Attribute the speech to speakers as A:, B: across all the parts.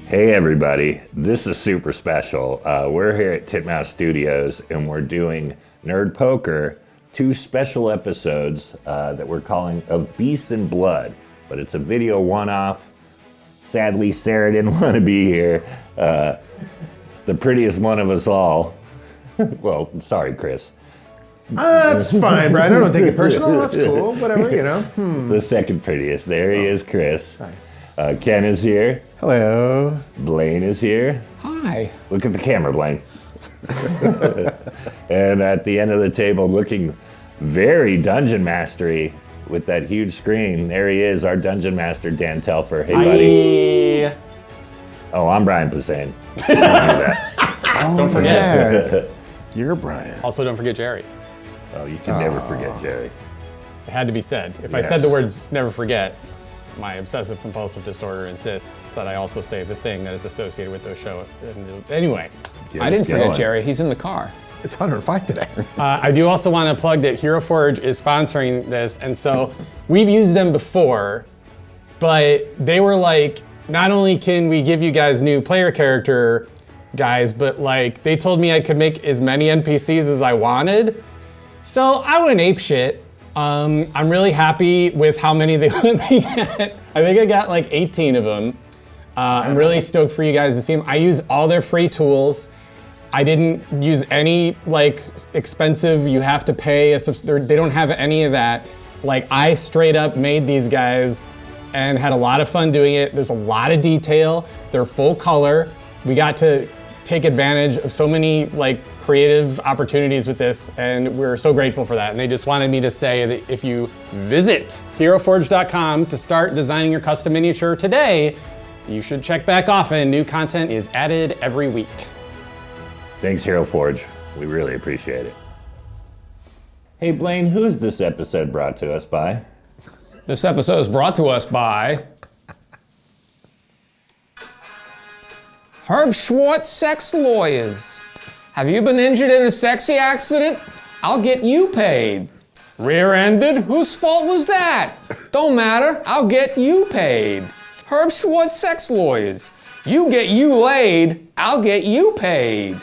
A: Hey everybody, this is super special. We're here at Titmouse Studios and we're doing Nerd Poker, 2 special episodes that we're calling Of Beasts and Blood, but it's a video one-off. Sadly, Sarah didn't want to be here. The prettiest one of us all. Well, sorry, Chris.
B: That's fine, Brian. I don't take it personal. That's cool. Whatever, you know.
A: The second prettiest. There he is, Chris. Hi. Ken is here.
C: Hello.
A: Blaine is here.
C: Hi.
A: Look at the camera, Blaine. And at the end of the table, looking very dungeon mastery with that huge screen, there he is, our dungeon master, Dan Telfer. Hey, buddy. Oh, I'm Brian Posehn.
D: Don't forget.
C: Yeah. You're Brian.
D: Also, don't forget Jerry.
A: Oh, you can never forget Jerry.
D: It had to be said. If I
A: Yes.
D: said the words never forget, my obsessive compulsive disorder insists that I also say the thing that is associated with those shows. Anyway,
A: Get
E: I
A: us
E: didn't forget
A: going.
E: Jerry. He's in the car.
B: It's 105 today.
D: I do also want to plug that Hero Forge is sponsoring this, and so we've used them before, but they were like, not only can we give you guys new player character guys, but like they told me I could make as many NPCs as I wanted. So I went apeshit. I'm really happy with how many they let me get. I think I got like 18 of them. I'm really stoked for you guys to see them. I use all their free tools. I didn't use any like expensive, you have to pay, they don't have any of that. Like I straight up made these guys and had a lot of fun doing it. There's a lot of detail. They're full color. We got to take advantage of so many like creative opportunities with this, and we're so grateful for that. And they just wanted me to say that if you visit heroforge.com to start designing your custom miniature today, you should check back often. New content is added every week.
A: Thanks, Hero Forge. We really appreciate it. Hey, Blaine, who's this episode brought to us by?
E: This episode is brought to us by Herb Schwartz Sex Lawyers. Have you been injured in a sexy accident? I'll get you paid. Rear-ended? Whose fault was that? Don't matter, I'll get you paid. Herb Schwartz Sex Lawyers. You get you laid, I'll get you paid.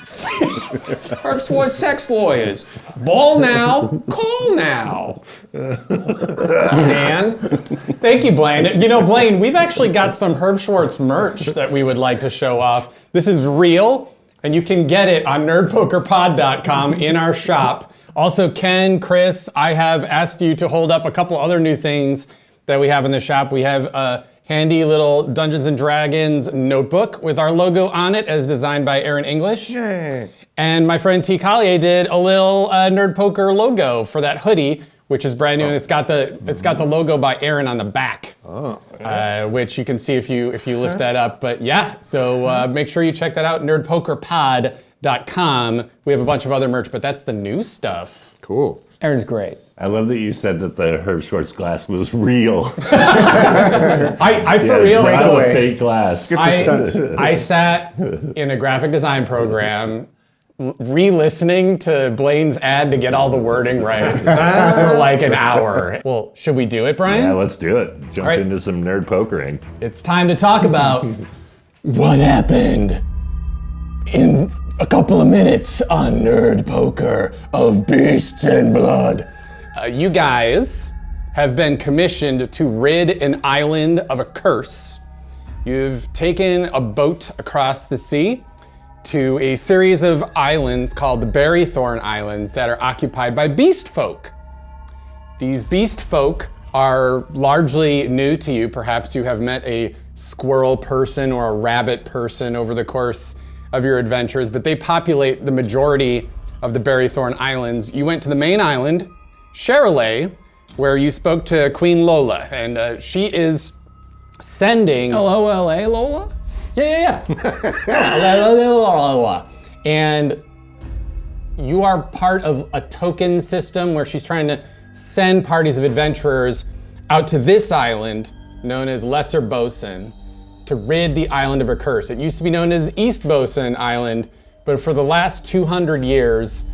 E: Herb Schwartz Sex Lawyers. Ball now, call now.
D: Dan? Thank you, Blaine. You know, Blaine, we've actually got some Herb Schwartz merch that we would like to show off. This is real, and you can get it on nerdpokerpod.com in our shop. Also, Ken, Chris, I have asked you to hold up a couple other new things that we have in the shop. We have a handy little Dungeons & Dragons notebook with our logo on it as designed by Aaron English.
B: Yay.
D: And my friend T. Collier did a little Nerd Poker logo for that hoodie, which is brand new, and it's got the logo by Aaron on the back, which you can see if you lift that up. But yeah, so make sure you check that out, nerdpokerpod.com. We have a bunch of other merch, but that's the new stuff.
B: Cool.
E: Aaron's great.
A: I love that you said that the Herb Schwartz glass was real.
D: I for real.
A: It's not
D: So
A: a fake glass.
D: I sat in a graphic design program re-listening to Blaine's ad to get all the wording right for like an hour. Well, should we do it, Brian?
A: Yeah, let's do it. Jump
D: right.
A: into some nerd pokering.
D: It's time to talk about what happened in a couple of minutes on Nerd Poker of Beasts and Blood. You guys have been commissioned to rid an island of a curse. You've taken a boat across the sea to a series of islands called the Berrythorn Islands that are occupied by beast folk. These beast folk are largely new to you. Perhaps you have met a squirrel person or a rabbit person over the course of your adventures, but they populate the majority of the Berrythorn Islands. You went to the main island, Cherilay, where you spoke to Queen Lola, and she is sending...
E: L-O-L-A, Lola?
D: Yeah. And you are part of a token system where she's trying to send parties of adventurers out to this island, known as Lesser Boatswain, to rid the island of a curse. It used to be known as East Boatswain Island, but for the last 200 years,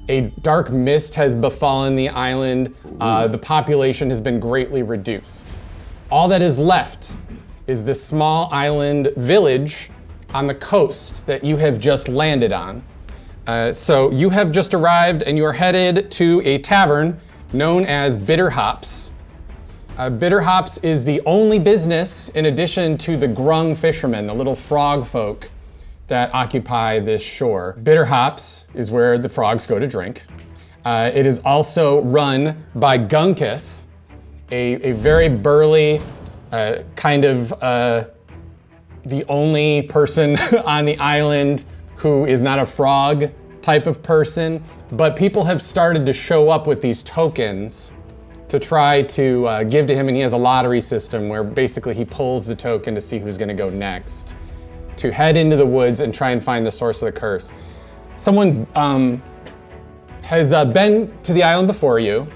D: a dark mist has befallen the island. The population has been greatly reduced. All that is left is this small island village on the coast that you have just landed on. So you have just arrived and you're headed to a tavern known as Bitter Hops. Bitter Hops is the only business, in addition to the grung fishermen, the little frog folk that occupy this shore. Bitter Hops is where the frogs go to drink. It is also run by Gunkith, a very burly, kind of the only person on the island who is not a frog type of person, but people have started to show up with these tokens to try to give to him, and he has a lottery system where basically he pulls the token to see who's gonna go next, to head into the woods and try and find the source of the curse. Someone has been to the island before you,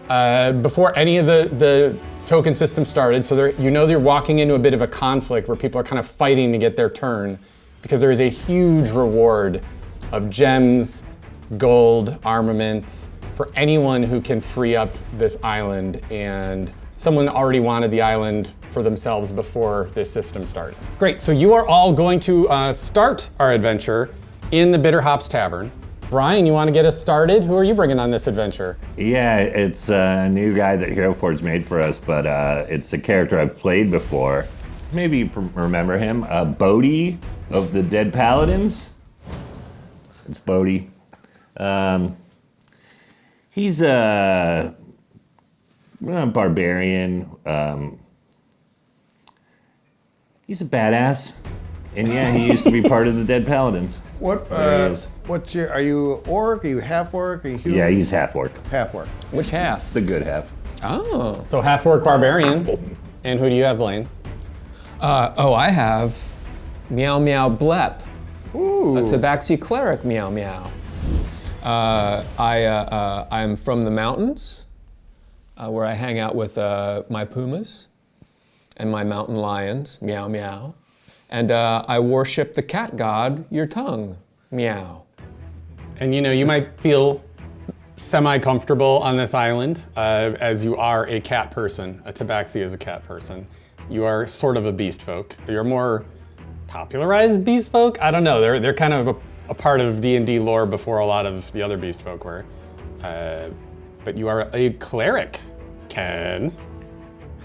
D: before any of the token system started, so you know you're walking into a bit of a conflict where people are kind of fighting to get their turn, because there is a huge reward of gems, gold, armaments, for anyone who can free up this island, and someone already wanted the island for themselves before this system started. Great, so you are all going to start our adventure in the Bitter Hops Tavern. Brian, you want to get us started? Who are you bringing on this adventure?
A: Yeah, it's a new guy that Hero Forge made for us, but it's a character I've played before. Maybe you remember him, Bodhi of the Dead Paladins. It's Bodhi. He's a barbarian. He's a badass. And yeah, he used to be part of the Dead Paladins.
B: What?
A: There he is.
B: Are you orc? Are you half orc? Are you human?
A: Yeah, he's half orc.
B: Half orc.
E: Which half?
A: The good half.
E: Oh.
D: So half-orc barbarian. And who do you have, Blaine?
E: I have Meow Meow Blep.
B: Ooh.
E: A Tabaxi cleric, meow meow. I'm from the mountains, where I hang out with my pumas and my mountain lions, meow meow. And I worship the cat god, your tongue, meow.
D: And you know, you might feel semi-comfortable on this island, as you are a cat person. A tabaxi is a cat person. You are sort of a beast folk. You're more popularized beast folk? I don't know, they're kind of a part of D&D lore before a lot of the other beast folk were. But you are a cleric, Ken.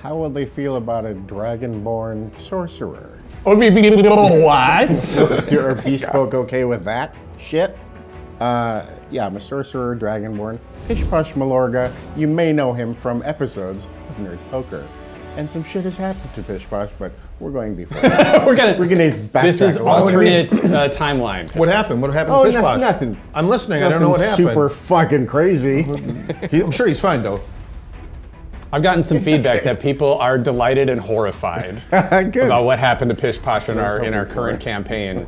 C: How will they feel about a dragonborn sorcerer?
D: What?
C: Are beast folk okay with that shit? Yeah, I'm a sorcerer, dragonborn. Pish Posh Malorga. You may know him from episodes of Nerd Poker. And some shit has happened to Pish Posh, but we're going before that.
D: We're gonna
C: backtrack.
D: This is
C: a lot.
D: alternate timeline.
B: What happened? What happened
C: Oh,
B: to Pish Posh?
C: nothing.
B: I'm listening. I
C: Nothing
B: don't know what happened.
C: super fucking crazy.
B: I'm sure he's fine though.
D: I've gotten some feedback that people are delighted and horrified
C: Good.
D: about what happened to Pish Posh in our current campaign,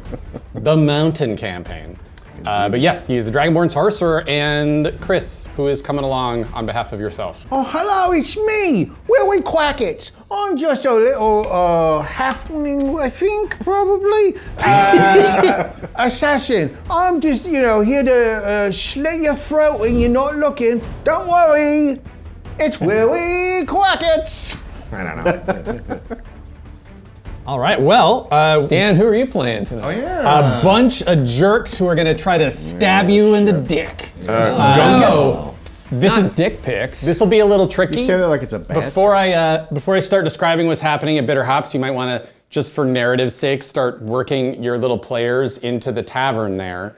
D: the Mountain campaign. But yes, he is a Dragonborn sorcerer, and Chris, who is coming along on behalf of yourself.
F: Oh, hello, it's me, Willie Quackett. I'm just a little halfling, I think, probably. Assassin. I'm just, here to slit your throat when you're not looking. Don't worry, it's Willie Quackett.
B: I don't know.
D: All right, well,
E: Dan, who are you playing tonight?
B: Oh yeah.
D: a bunch of jerks who are gonna try to stab you in the dick.
E: No,
D: This
E: not
D: is
E: dick pics.
D: This will be a little tricky.
C: You say that like it's a bad
D: Before I start describing what's happening at Bitter Hops, you might want to, just for narrative's sake, start working your little players into the tavern there.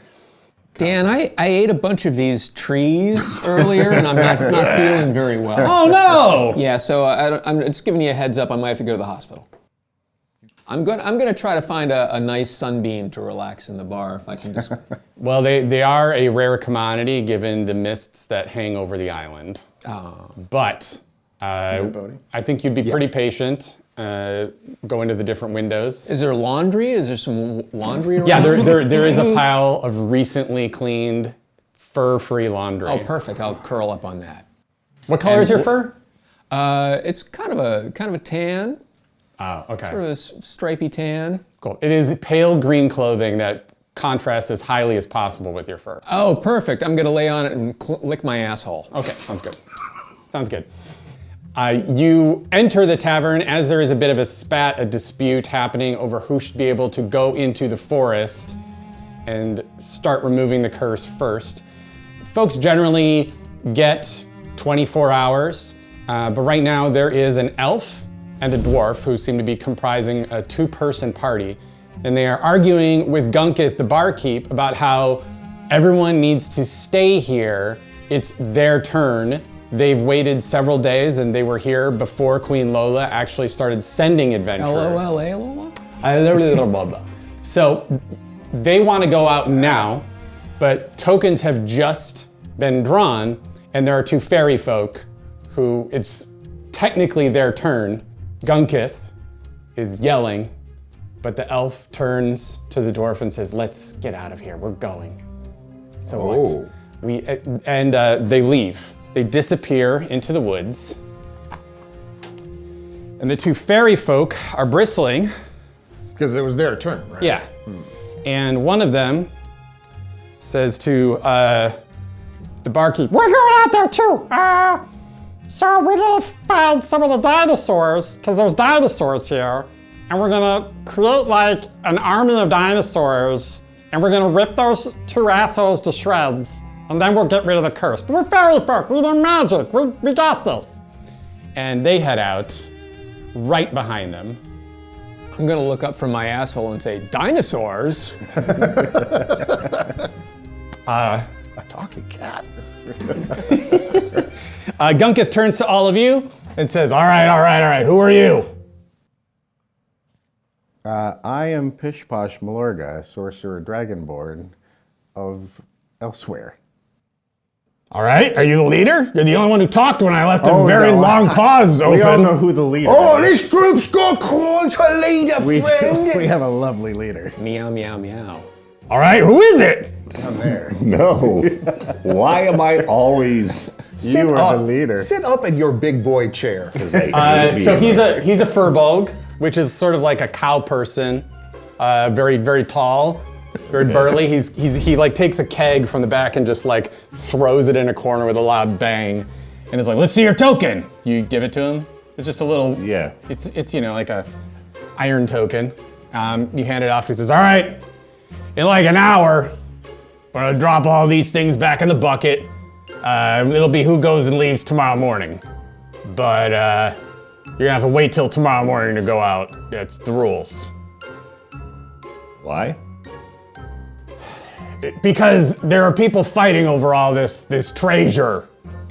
E: Dan, I ate a bunch of these trees earlier, and I'm not feeling very well.
D: Oh no!
E: Yeah, so I'm just giving you a heads up. I might have to go to the hospital. I'm gonna try to find a nice sunbeam to relax in the bar if I can just.
D: Well, they are a rare commodity given the mists that hang over the island.
E: Oh.
D: But I think you'd be pretty patient. Go into the different windows.
E: Is there laundry? Is there some laundry around?
D: Yeah, there is a pile of recently cleaned fur-free laundry.
E: Oh, perfect. I'll curl up on that.
D: What color is your fur?
E: It's kind of a tan,
D: Oh, okay.
E: sort of a stripy tan.
D: Cool. It is pale green clothing that contrasts as highly as possible with your fur.
E: Oh, perfect. I'm gonna lay on it and lick my asshole.
D: Okay, sounds good. Sounds good. You enter the tavern as there is a bit of a dispute happening over who should be able to go into the forest and start removing the curse first. Folks generally get 24 hours, but right now there is an elf and a dwarf who seem to be comprising a 2-person party. And they are arguing with Gunkith, the barkeep, about how everyone needs to stay here. It's their turn. They've waited several days and they were here before Queen Lola actually started sending adventurers.
E: Lola?
D: So they want to go out now, but tokens have just been drawn and there are 2 fairy folk who it's technically their turn. Gunkith is yelling, but the elf turns to the dwarf and says, "Let's get out of here, we're going." So they leave. They disappear into the woods. And the 2 fairy folk are bristling.
B: Because it was their turn, right?
D: Yeah. And one of them says to the barkeep, "We're going out there too. So we're gonna find some of the dinosaurs, because there's dinosaurs here, and we're gonna create like an army of dinosaurs, and we're gonna rip those 2 assholes to shreds, and then we'll get rid of the curse. But we're fairy folk, we know magic, we got this." And they head out right behind them.
E: I'm gonna look up from my asshole and say, dinosaurs?
B: A talking cat.
D: Gunkith turns to all of you and says, all right, who are you?
C: I am Pish Posh Malorga, sorcerer dragonborn of elsewhere.
D: All right, are you the leader? You're the only one who talked when I left a
C: Oh,
D: very
C: no.
D: long pause open.
C: We all know who the leader
F: Oh,
C: is.
F: this group's got quite a leader,
C: We
F: friend.
C: do. We have a lovely leader.
E: Meow, meow, meow.
D: All right, who is it?
C: Down there.
A: No. Why am I always?
C: You are the leader.
B: Sit up in your big boy chair.
D: So he's a furbolg, which is sort of like a cow person, very, very tall, very burly. He like takes a keg from the back and just like throws it in a corner with a loud bang, and is like, "Let's see your token." You give it to him. It's just a little.
A: Yeah.
D: It's like a iron token. You hand it off. He says, "All right, in like an hour, we're gonna drop all these things back in the bucket. It'll be who goes and leaves tomorrow morning, but you're gonna have to wait till tomorrow morning to go out. That's the rules."
A: Why?
D: Because there are people fighting over all this treasure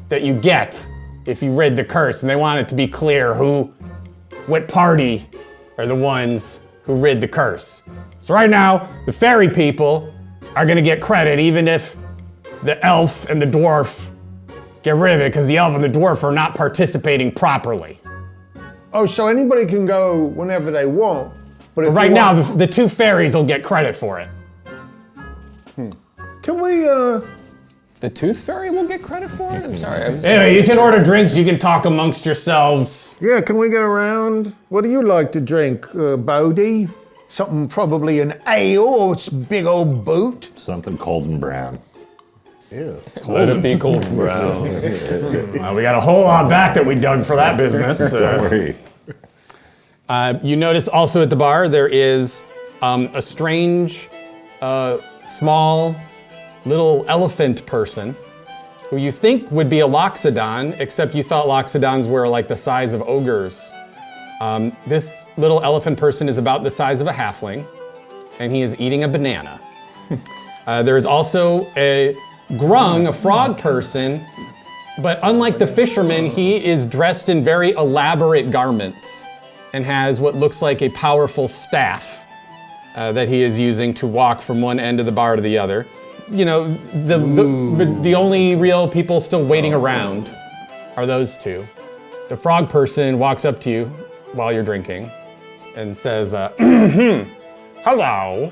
D: that you get if you rid the curse, and they want it to be clear what party are the ones who rid the curse. So right now, the fairy people are gonna get credit even if the elf and the dwarf get rid of it, because the elf and the dwarf are not participating properly.
B: Oh, so anybody can go whenever they want, but if
D: Right
B: you
D: now,
B: want,
D: the 2 fairies will get credit for it.
B: can we?
E: The tooth fairy will get credit for it? I'm sorry.
D: Anyway, you can order drinks, you can talk amongst yourselves.
B: Yeah, can we get around? What do you like to drink, Bodie? Something probably an ale or it's big old boot.
A: Something cold and brown.
C: Ew.
D: Let it be cold and brown. We got a whole lot back that we dug for that business.
A: Don't worry.
D: You notice also at the bar there is a strange, small, little elephant person who you think would be a loxodon, except you thought loxodons were like the size of ogres. This little elephant person is about the size of a halfling, and he is eating a banana. There is also a grung, a frog person, but unlike the fisherman, he is dressed in very elaborate garments and has what looks like a powerful staff that he is using to walk from one end of the bar to the other. You know, the only real people still waiting around are those 2. The frog person walks up to you while you're drinking and says, "Hello,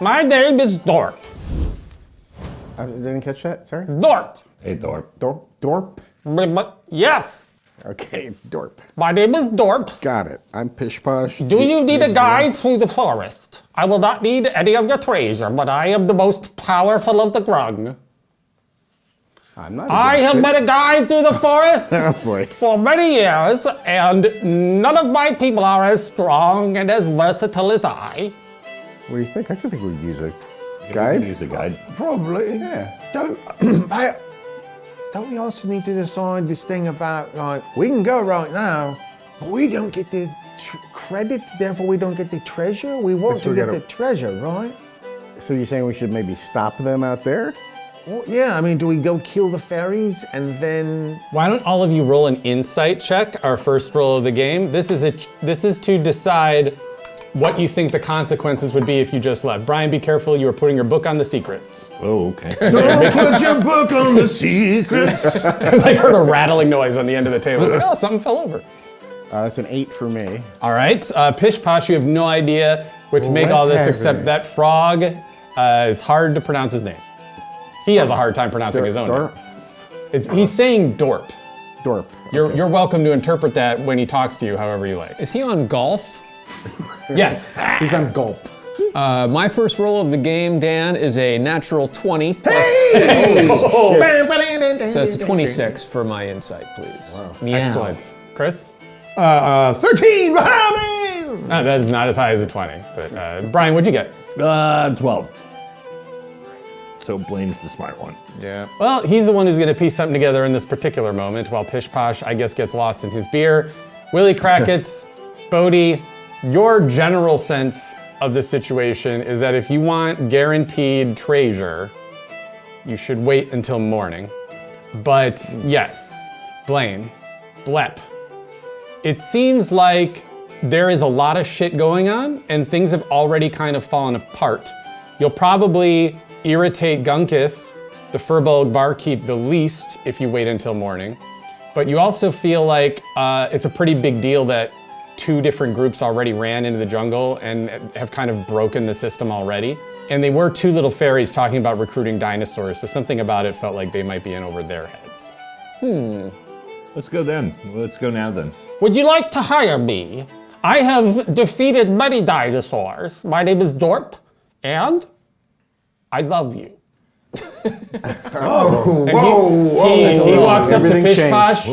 D: my name is Dorp.
C: I didn't catch that, sorry?
D: Dorp.
A: Hey, Thorpe.
C: Dorp?
D: Yes,
C: Okay, Dorp.
D: my name is Dorp.
C: Got it. I'm Pish Posh.
D: Do you need a guide through the forest? I will not need any of your treasure, but I am the most powerful of the grung."
C: I'm not.
D: I have been a guide through the forest
C: boy.
D: for many years, and none of my people are as strong and as versatile as I.
C: What do you think? I think we'd use a
A: We
C: guide.
A: can use a guide.
B: Probably.
C: Yeah.
B: Don't we also need to decide this thing about, like, we can go right now, but we don't get the credit, therefore we don't get the treasure? We want
C: So
B: to
C: we
B: get
C: gotta-
B: the treasure, right?
C: So you're saying we should maybe stop them out there?
B: Well, yeah, I mean, do we go kill the fairies and then...
D: Why don't all of you roll an insight check, our first roll of the game? This is to decide what you think the consequences would be if you just left. Brian, be careful, you are putting your book on the secrets.
A: Oh, okay.
B: Don't put your book on the secrets.
D: I heard a rattling noise on the end of the table. It's like, oh, something fell over.
C: That's an 8 for me.
D: All right, Pish Posh, you have no idea what to make all this except that frog is hard to pronounce his name. He has a hard time pronouncing his own name. He's saying Dorp.
C: Dorp.
D: You're welcome to interpret that when he talks to you however you like.
E: Is he on golf?
D: Yes.
C: He's on gulp.
E: My first roll of the game, Dan, is a natural 20 plus 6. So it's a 26 for my insight, please. Wow. Meow.
D: Excellent. Chris?
B: 13 behind me!
D: That is not as high as a 20. But Brian, what'd you get?
A: 12. So Blaine's the smart one.
B: Yeah.
D: Well, he's the one who's gonna piece something together in this particular moment while Pish Posh, I guess, gets lost in his beer. Willie Crackett's, Bodie, your general sense of the situation is that if you want guaranteed treasure, you should wait until morning. But yes, Blaine, Blep, it seems like there is a lot of shit going on and things have already kind of fallen apart. You'll probably irritate Gunkith, the Furbolg barkeep, the least if you wait until morning. But you also feel like it's a pretty big deal that 2 different groups already ran into the jungle and have kind of broken the system already. And they were 2 little fairies talking about recruiting dinosaurs, so something about it felt like they might be in over their heads.
A: Let's go then. Let's go now then.
D: Would you like to hire me? I have defeated many dinosaurs. My name is Dorp, and I love you. He walks up to
C: Everything
D: Pish
C: changed.
D: Posh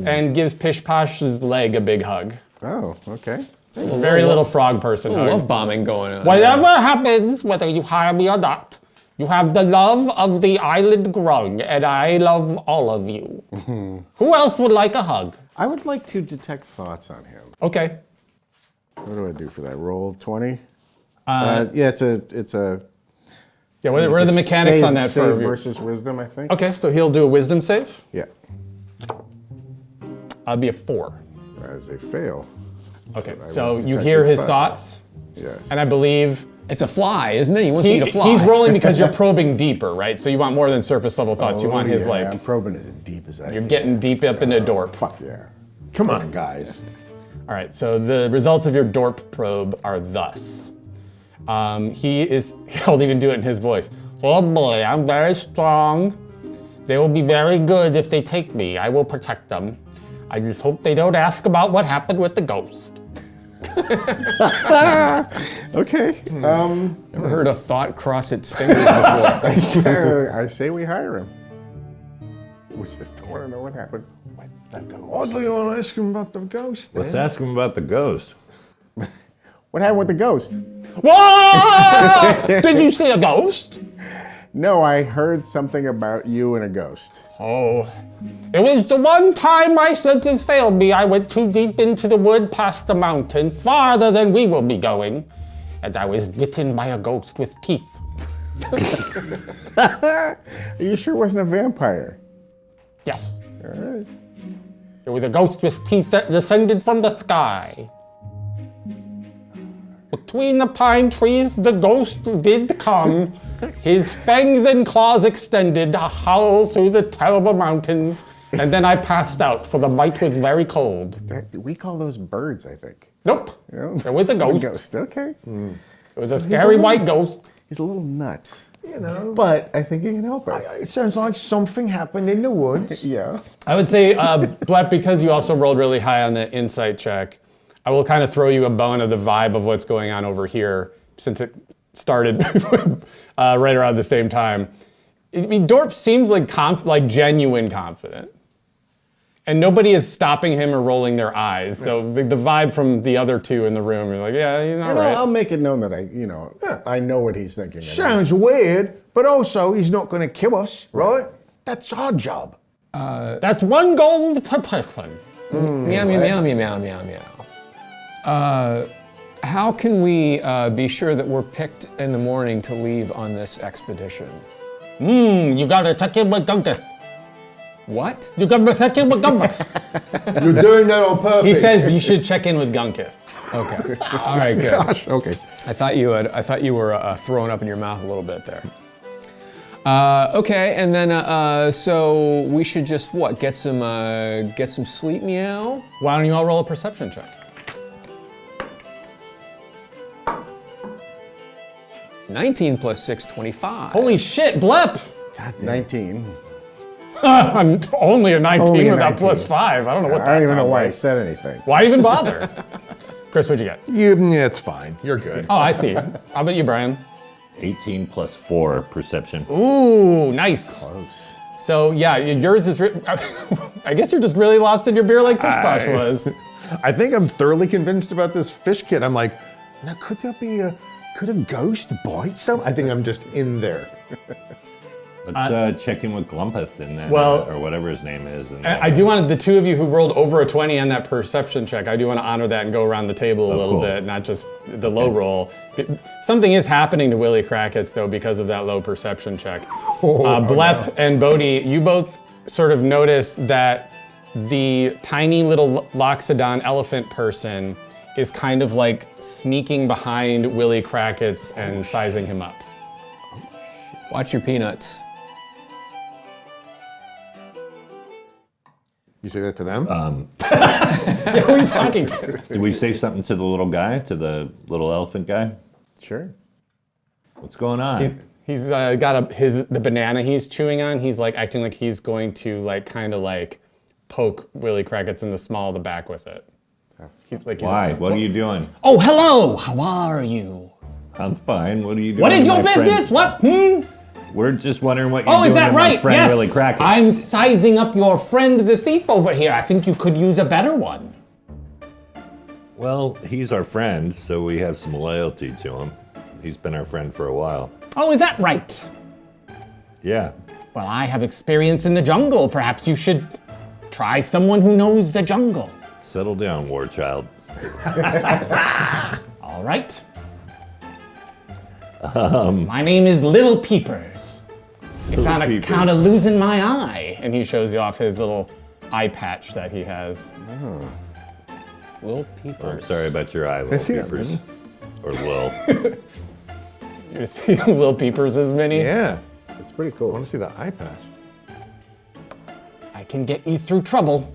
D: and gives Pish Posh's leg a big hug.
C: Oh, okay.
D: Very little frog person hug.
E: Love bombing going on.
D: Whatever happens, whether you hire me or not, you have the love of the island grung, and I love all of you. Who else would like a hug?
C: I would like to detect thoughts on him.
D: Okay.
C: What do I do for that? Roll 20? Yeah, it's a.
D: Yeah, what are the mechanics on that
C: save
D: for you?
C: versus wisdom, I think.
D: Okay, so he'll do a wisdom save.
C: Yeah,
D: I'll be a 4.
C: that is a fail.
D: Okay,
C: I
D: so
C: will
D: you
C: detect
D: hear
C: his
D: his
C: thoughts.
D: thoughts,
C: Yes.
D: and I believe
E: It's a fly, isn't it? He wants you to fly.
D: he's rolling because you're probing deeper, right? So you want more than surface level thoughts. You want his
C: I'm
D: like,
C: probing as deep as I
D: you're
C: can.
D: getting deep up into Dorp.
C: Fuck yeah. Come on, guys.
D: All right, so the results of your Dorp probe are thus. He'll even do it in his voice. Oh boy, I'm very strong. They will be very good if they take me. I will protect them. I just hope they don't ask about what happened with the ghost.
C: Okay.
E: Never heard a thought cross its fingers before.
C: I say we hire him. We just don't want to know what happened.
B: Oddly, I want to ask him about the ghost then.
A: Let's ask him about the ghost.
C: What happened with the ghost?
D: Whoa! Did you see a ghost?
C: No, I heard something about you and a ghost.
D: Oh, it was the one time my senses failed me. I went too deep into the wood past the mountain, farther than we will be going, and I was bitten by a ghost with teeth.
C: Are you sure it wasn't a vampire?
D: Yes,
C: All right.
D: it was a ghost with teeth that descended from the sky. Between the pine trees, the ghost did come. His fangs and claws extended, a howl through the terrible mountains, and then I passed out, for the bite was very cold.
C: We call those birds, I think.
D: Nope,
C: Yeah.
D: it was a
C: It's
D: ghost.
C: a ghost, okay.
D: It was a scary white ghost.
C: He's a little nuts.
B: You know,
C: But I think he can help us.
B: it sounds like something happened in the woods.
C: Yeah.
D: I would say, Blep, because you also rolled really high on the insight check, I will kind of throw you a bone of the vibe of what's going on over here, since it started right around the same time. I mean, Dorp seems like genuine confident. And nobody is stopping him or rolling their eyes. So the vibe from the other two in the room are like, yeah, you're not right.
C: I'll make it known that I know what he's thinking.
B: Sounds weird, but also he's not going to kill us, right? That's our job.
D: That's 1 gold per person.
E: Meow, meow, meow, meow, meow, meow. How can we be sure that we're picked in the morning to leave on this expedition?
D: You gotta check in with Gunkus.
E: What?
D: You gotta check in with Gunkus.
B: You're doing that on purpose.
D: He says you should check in with Gunkith.
E: Okay. All right, good.
B: Gosh, okay.
E: I thought you were throwing up in your mouth a little bit there. Okay, and then so we should just get some sleep, meow.
D: Why don't you all roll a perception check?
E: 19 plus 6, 25.
D: Holy shit, Blep!
C: 19.
D: I'm only a 19
C: Only a
D: without
C: 19.
D: plus 5. I don't know what that
C: I don't even know
D: sounds
C: why I
D: like.
C: said anything.
D: Why even bother? Chris, what'd you get?
B: Yeah, it's fine. You're good.
D: Oh, I see. How about you, Brian?
A: 18 plus 4 perception.
D: Ooh, nice.
C: Close.
D: So yeah, yours is. I guess you're just really lost in your beer like Pish Posh was.
B: I think I'm thoroughly convinced about this fish kid. I'm like, now could a ghost bite some? I think I'm just in there.
A: Let's check in with Glumpeth and then,
D: Well-
A: or whatever his name is. And
D: I do want the two of you who rolled over a 20 on that perception check. I do want to honor that and go around the table a little
A: cool.
D: bit, not just the low roll. Something is happening to Willie Crackett's though because of that low perception check. Blep and Bodhi, you both sort of notice that the tiny little Loxodon elephant person is kind of like sneaking behind Willie Crackett's and sizing him up.
E: Watch your peanuts.
B: You say that to them?
D: Yeah, who are you talking to?
A: Did we say something to the little guy, to the little elephant guy?
C: Sure.
A: What's going on?
D: He's got the banana he's chewing on. He's like acting like he's going to kind of poke Willie Crackett's in the small of the back with it.
A: Why? What are you doing?
D: Oh, hello. How are you?
A: I'm fine. What are you doing?
D: What is
A: to
D: your
A: my friend?
D: business? What?
A: We're just wondering what you're
D: Oh,
A: doing
D: is that
A: to my
D: right?
A: friend
D: Yes.
A: Willie Crackett.
D: I'm sizing up your friend, the thief over here. I think you could use a better one.
A: Well, he's our friend, so we have some loyalty to him. He's been our friend for a while.
D: Oh, is that right?
A: Yeah.
D: Well, I have experience in the jungle. Perhaps you should try someone who knows the jungle.
A: Settle down, war child.
D: All right. My name is Little Peepers. It's on
A: Peepers.
D: account of losing my eye. And he shows you off his little eye patch that he has.
E: Little
A: I'm
E: peepers.
A: sorry about your eye,
B: see
A: little
B: that,
A: peepers. Or Lil.
D: You see Little Peepers is mini?
B: Yeah.
C: It's pretty
B: I
C: cool.
B: want to see the eye patch.
D: I can get you through trouble.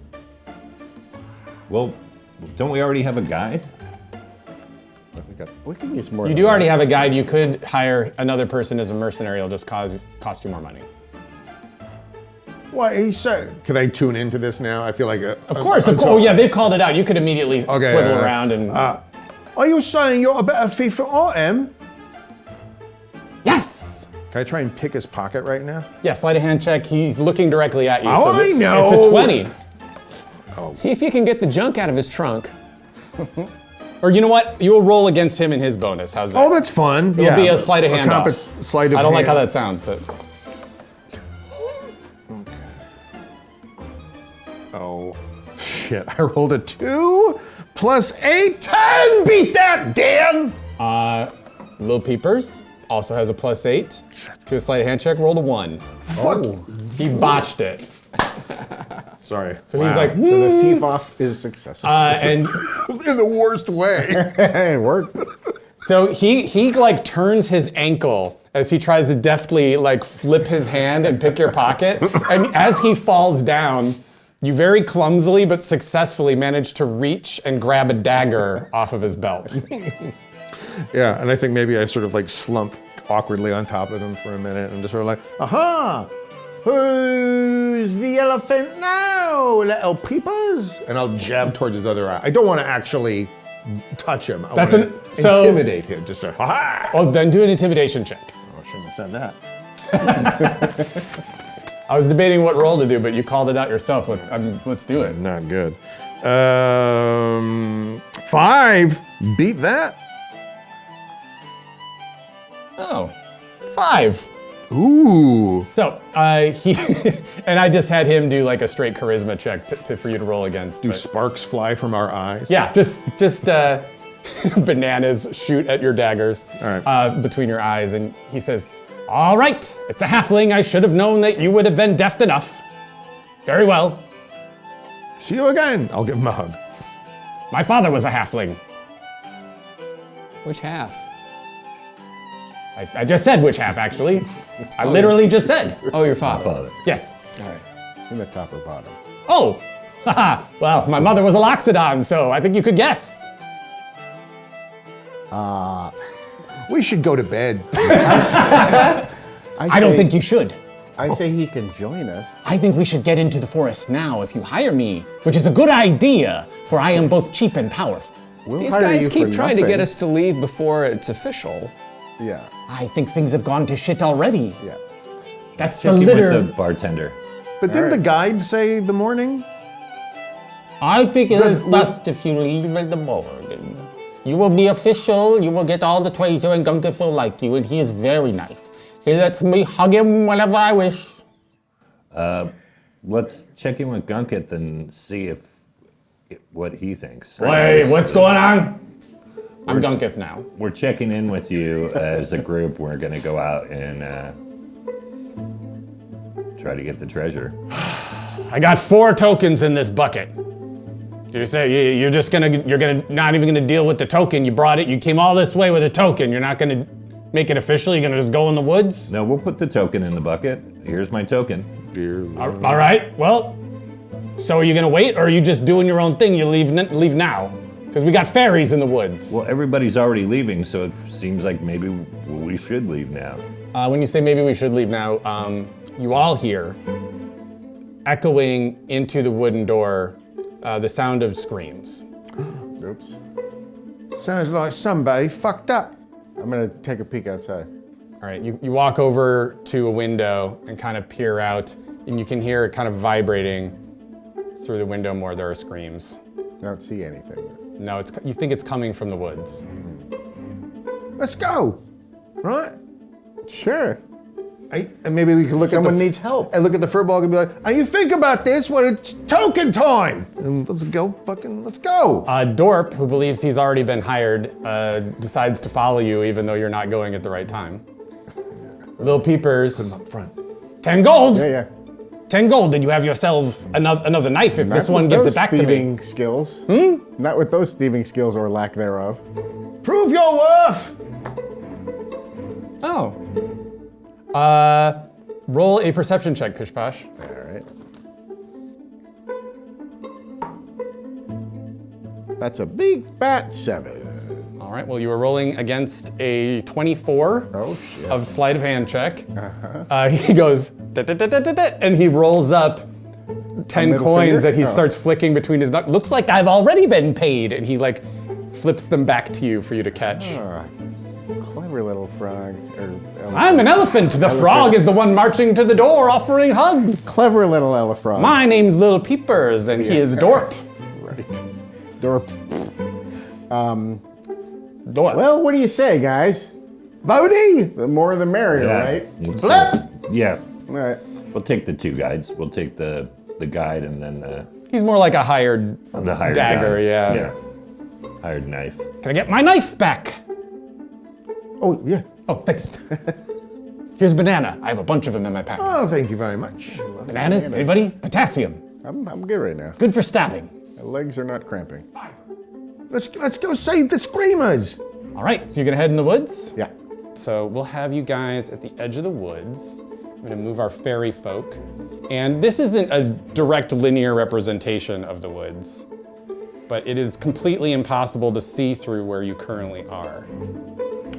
A: Well, don't we already have a guide?
B: I think
C: We can use more.
D: You do already have a guide. You could hire another person as a mercenary. It'll just cost you more money.
B: What he said? Could I tune into this now? I feel like
D: Of course. Oh, yeah, they've called it out. You could immediately swivel around and...
B: Are you saying you're a better thief than I am?
D: Yes!
B: Can I try and pick his pocket right now?
D: Yeah, sleight of hand check. He's looking directly at you.
B: Oh, I know.
D: It's a 20.
E: See if you can get the junk out of his trunk.
D: Or you know what? You'll roll against him in his bonus. How's that?
B: Oh, that's fun.
D: It'll be a sleight of hand off.
B: Sleight of
D: I don't like how
B: hand.
D: that sounds, but...
B: Oh, shit. I rolled a 2 plus 8, 10. Beat that, Dan.
D: Lil Peepers also has a +8 to a sleight of hand check. Rolled a 1.
B: Fuck.
D: He botched it.
B: Sorry.
D: So he's like,
C: So the thief off is successful.
D: and
B: In the worst way.
C: It worked.
D: so he like turns his ankle as he tries to deftly like flip his hand and pick your pocket. And as he falls down, you very clumsily but successfully manage to reach and grab a dagger off of his belt.
B: Yeah, and I think maybe I sort of like slump awkwardly on top of him for a minute and just sort of like, aha! Who's the elephant now, little peepers? And I'll jab towards his other eye. I don't want to actually touch him. I
D: That's
B: want
D: an-
B: to
D: so-
B: intimidate him. Just a, ha!
D: Oh, then do an intimidation check.
B: I shouldn't have said that.
D: I was debating what roll to do, but you called it out yourself. Let's do it.
B: Not good. 5. Beat that.
D: Oh, 5.
B: Ooh.
D: So he and I just had him do like a straight charisma check for you to roll against.
B: Do
D: but-
B: sparks fly from our eyes?
D: Yeah, just bananas shoot at your daggers between your eyes, and he says, "All right, it's a halfling. I should have known that you would have been deft enough. Very well.
B: See you again. I'll give him a hug.
D: My father was a halfling.
E: Which half?
D: I just said which half, actually. I literally just said.
E: Oh, your father.
A: Father.
D: Yes.
C: All right. In the top or bottom?
D: Oh, haha. Well, my mother was a Loxodon, so I think you could guess.
B: We should go to bed.
D: I don't think you should.
C: I say he can join us.
D: I think we should get into the forest now if you hire me, which is a good idea, for I am both cheap and powerful.
C: We'll
E: These
C: hire
E: guys
C: you
E: keep
C: for
E: trying to
C: nothing.
E: get us to leave before it's official.
C: Yeah.
D: I think things have gone to shit already.
C: Yeah.
D: That's the
A: Check in
D: litter.
A: with the bartender.
B: But didn't the guide say the morning?
G: I think it is
B: The-
G: best if you leave in the morning. You will be official, you will get all the treasure, and Gunkus will like you, and he is very nice. He lets me hug him whenever I wish.
A: Let's check in with Gunketh and see what he thinks.
D: Hey, what's going on? I'm Gunketh now.
A: We're checking in with you as a group. We're going to go out and try to get the treasure.
D: I got 4 tokens in this bucket. You say you're not even gonna deal with the token. You brought it. You came all this way with a token. You're not gonna make it official. You're gonna just go in the woods.
A: No, we'll put the token in the bucket. Here's my token.
D: All right. Well, so are you gonna wait, or are you just doing your own thing? You leave now, because we got fairies in the woods.
A: Well, everybody's already leaving, so it seems like maybe we should leave now.
D: When you say maybe we should leave now, you all hear echoing into the wooden door the sound of screams.
C: Oops.
B: Sounds like somebody fucked up.
C: I'm gonna take a peek outside.
D: All right, you walk over to a window and kind of peer out, and you can hear it kind of vibrating through the window more. There are screams.
C: I don't see anything.
D: No, you think it's coming from the woods.
B: Let's go. Right?
C: Sure.
B: And maybe we can look
C: Someone
B: at the
C: needs help.
B: And look at the furball and be like, "And you think about this when it's token time." And let's go.
D: Dorp, who believes he's already been hired, decides to follow you even though you're not going at the right time. Little Peepers,
B: Up front.
D: 10 gold.
C: Yeah.
D: 10 gold, and you have yourself another knife if this
C: Not
D: one
C: with
D: gives
C: those
D: it back to me.
C: thieving skills. Not with those thieving skills or lack thereof.
B: Prove your worth.
D: Oh. Roll a perception check, Pish Posh.
C: All right. That's a big fat 7.
D: All right, well, you were rolling against a 24
C: Oh shit.
D: of sleight of hand check. He goes, and he rolls up 10
C: middle
D: coins
C: finger?
D: that he
C: Oh.
D: starts flicking between his knuckles. Looks like I've already been paid. And he like flips them back to you for you to catch.
C: Clever little frog.
D: I'm an elephant. The frog is the one marching to the door offering hugs.
C: Clever little elephant.
D: My name's Little Peepers, and he is Dorp.
C: Right. Door.
D: Dorp.
C: Well, what do you say, guys?
B: Bodie.
C: The more the merrier, right?
A: Let's
B: Flip.
A: go. Yeah.
C: All right.
A: We'll take the 2 guides. We'll take the guide and then the
D: He's more like a hired
A: hired
D: dagger,
A: guy.
D: yeah.
A: Hired knife.
D: Can I get my knife back?
B: Oh yeah.
D: Oh, thanks. Here's banana. I have a bunch of them in my pack.
B: Oh, thank you very much.
D: Bananas? Anybody? Potassium.
C: I'm good right now.
D: Good for stabbing.
C: My legs are not cramping.
B: Let's go save the screamers.
D: All right, so you're gonna head in the woods?
C: Yeah.
D: So we'll have you guys at the edge of the woods. I'm gonna move our fairy folk. And this isn't a direct linear representation of the woods, but it is completely impossible to see through where you currently are.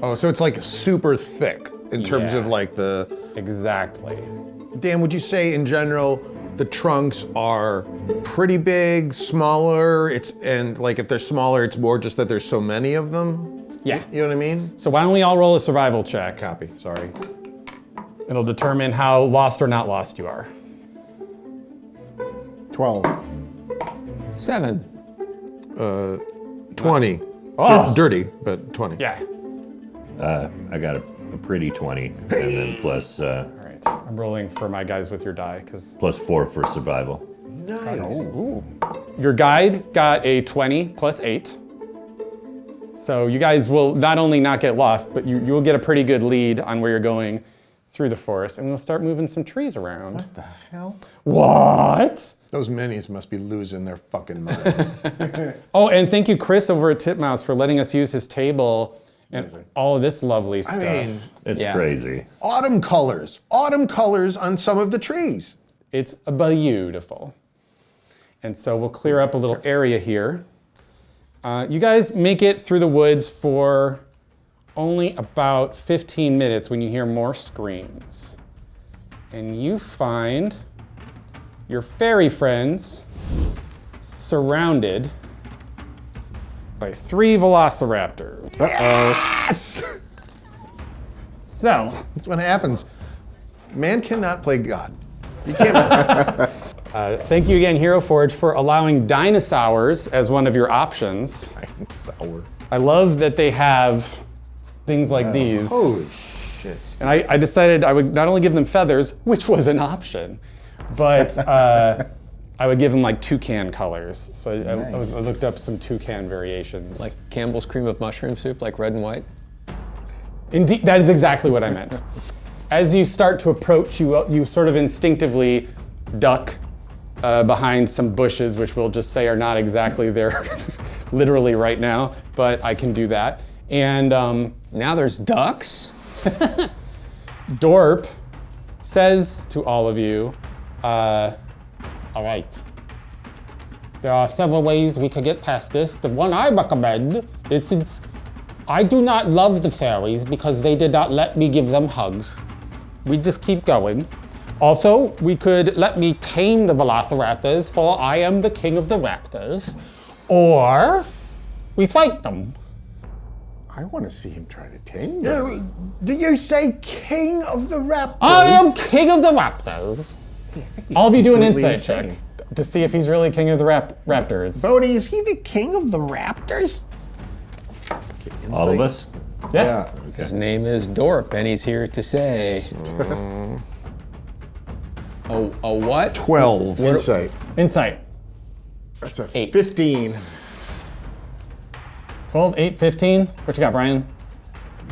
B: Oh, so it's like super thick in terms
D: Yeah.
B: of like the.
D: Exactly.
B: Dan, would you say in general the trunks are pretty big, smaller? And like if they're smaller, it's more just that there's so many of them.
D: Yeah.
B: You know what I mean?
D: So why don't we all roll a survival check?
B: Copy. Sorry.
D: It'll determine how lost or not lost you are.
C: 12.
E: 7.
B: 20.
D: Oh.
B: Dirty, but 20.
D: Yeah.
A: I got a pretty 20, and then plus
D: All right. I'm rolling for my guys with your die because
A: plus 4 for survival.
B: Nice.
D: your guide got a 20 plus 8. So you guys will not only not get lost, but you will get a pretty good lead on where you're going through the forest, and we'll start moving some trees around.
C: What the hell?
D: What?
B: Those minis must be losing their fucking minds.
D: Oh, and thank you, Chris, over at Titmouse, for letting us use his table and all of this lovely stuff.
B: I mean,
A: It's
E: Yeah.
A: crazy.
B: autumn colors on some of the trees.
D: It's beautiful. And so we'll clear up a little area here. You guys make it through the woods for only about 15 minutes when you hear more screams. And you find your fairy friends surrounded by 3 velociraptors.
B: Yes!
D: So,
B: That's what happens. Man cannot play God. You can't.
D: thank you again, Hero Forge, for allowing dinosaurs as one of your options.
B: Sour.
D: I love that they have things like these.
B: Holy shit.
D: And I decided I would not only give them feathers, which was an option, but I would give them like toucan colors. So I looked up some toucan variations.
E: Like Campbell's cream of mushroom soup, like red and white.
D: Indeed, that is exactly what I meant. As you start to approach, you sort of instinctively duck behind some bushes, which we'll just say are not exactly there literally right now, but I can do that. And
E: Now there's ducks.
D: Dorp says to all of you,
G: All right. There are several ways we could get past this. The one I recommend is, since I do not love the fairies because they did not let me give them hugs, we just keep going. Also, we could let me tame the velociraptors, for I am the king of the raptors, or we fight them.
C: I want to see him try to tame them.
B: Did you say king of the raptors?
G: I am king of the raptors.
D: all of you do an
C: Completely
D: insight
C: insane.
D: check to see if he's really king of the raptors.
F: Bodie, is he the king of the raptors?
A: All of us?
D: Yeah.
E: His name is Dorp, and he's here to say. A what?
B: 12.
C: Insight.
D: Insight.
C: That's a
E: 8.
C: 15.
D: 12, 8, 15. What you got, Brian?